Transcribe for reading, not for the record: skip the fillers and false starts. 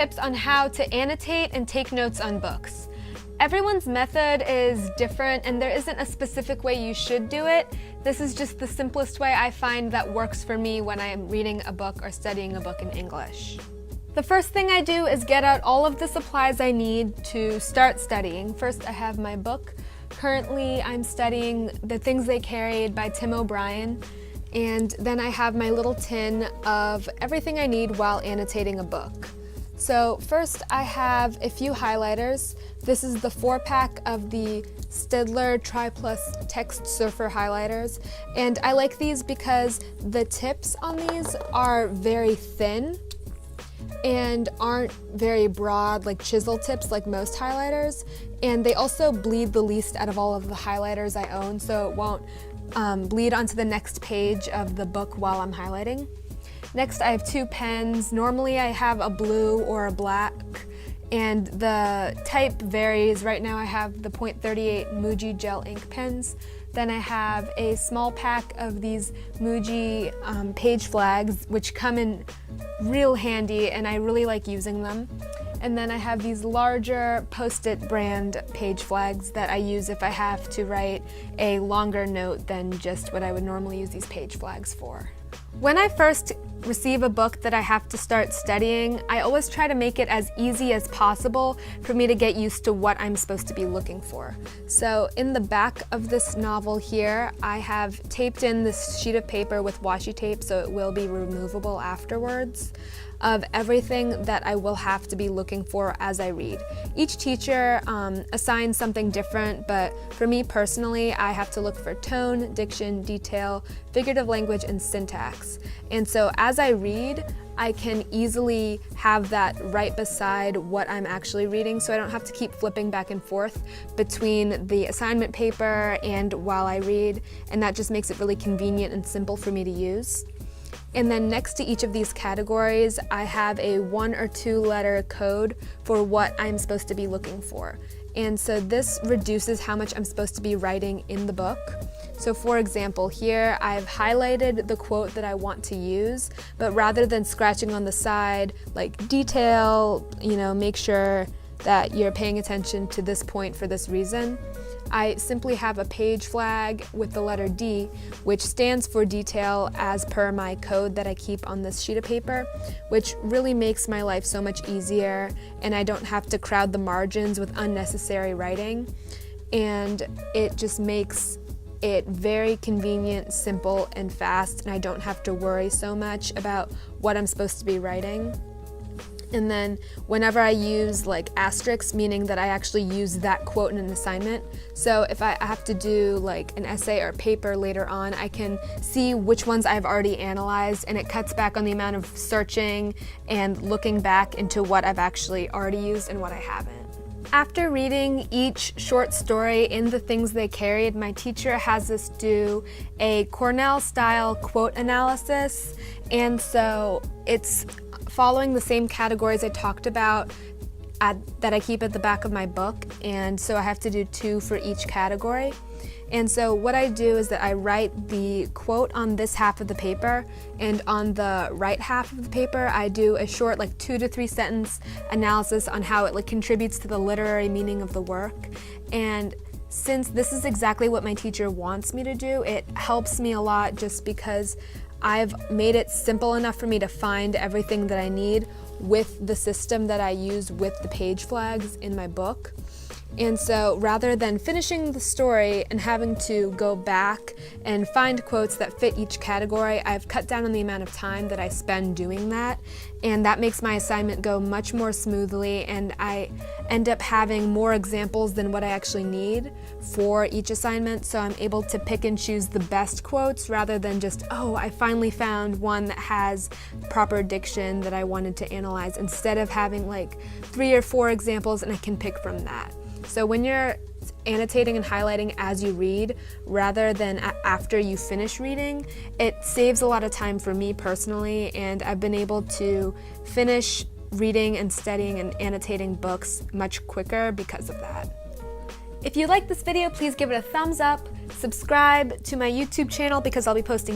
Tips on how to annotate and take notes on books. Everyone's method is different and there isn't a specific way you should do it. This is just the simplest way I find that works for me when I am reading a book or studying a book in English. The first thing I do is get out all of the supplies I need to start studying. First, I have my book. Currently, I'm studying The Things They Carried by Tim O'Brien. And then I have my little tin of everything I need while annotating a book. So first I have a few highlighters. This is the 4-pack of the Staedtler Tri-Plus Text Surfer highlighters. And I like these because the tips on these are very thin and aren't very broad like chisel tips like most highlighters. And they also bleed the least out of all of the highlighters I own, so it won't bleed onto the next page of the book while I'm highlighting. Next, I have 2 pens. Normally I have a blue or a black, and the type varies. Right now I have the .38 Muji gel ink pens. Then I have a small pack of these Muji page flags, which come in real handy and I really like using them. And then I have these larger Post-it brand page flags that I use if I have to write a longer note than just what I would normally use these page flags for. When I first receive a book that I have to start studying, I always try to make it as easy as possible for me to get used to what I'm supposed to be looking for. So in the back of this novel here, I have taped in this sheet of paper with washi tape so it will be removable afterwards, of everything that I will have to be looking for as I read. Each teacher assigns something different, but for me personally, I have to look for tone, diction, detail, figurative language, and syntax. And so as I read, I can easily have that right beside what I'm actually reading, so I don't have to keep flipping back and forth between the assignment paper and while I read, and that just makes it really convenient and simple for me to use. And then next to each of these categories, I have a 1 or 2 letter code for what I'm supposed to be looking for. And so this reduces how much I'm supposed to be writing in the book. So for example, here I've highlighted the quote that I want to use, but rather than scratching on the side, like detail, make sure that you're paying attention to this point for this reason, I simply have a page flag with the letter D, which stands for detail as per my code that I keep on this sheet of paper, which really makes my life so much easier, and I don't have to crowd the margins with unnecessary writing, and it just makes it very convenient, simple, and fast, and I don't have to worry so much about what I'm supposed to be writing. And then whenever I use like asterisks, meaning that I actually use that quote in an assignment, so if I have to do like an essay or paper later on, I can see which ones I've already analyzed, and it cuts back on the amount of searching and looking back into what I've actually already used and what I haven't. After reading each short story in The Things They Carried, my teacher has us do a Cornell-style quote analysis, and so it's following the same categories I talked about that I keep at the back of my book, and so I have to do 2 for each category. And so what I do is that I write the quote on this half of the paper, and on the right half of the paper I do a short 2 to 3 sentence analysis on how it contributes to the literary meaning of the work. And since this is exactly what my teacher wants me to do, it helps me a lot just because I've made it simple enough for me to find everything that I need with the system that I use with the page flags in my book. And so rather than finishing the story and having to go back and find quotes that fit each category, I've cut down on the amount of time that I spend doing that, and that makes my assignment go much more smoothly, and I end up having more examples than what I actually need for each assignment, so I'm able to pick and choose the best quotes rather than just, oh, I finally found one that has proper diction that I wanted to analyze, instead of having 3 or 4 examples and I can pick from that. So when you're annotating and highlighting as you read, rather than after you finish reading, it saves a lot of time for me personally, and I've been able to finish reading and studying and annotating books much quicker because of that. If you like this video, please give it a thumbs up, subscribe to my YouTube channel because I'll be posting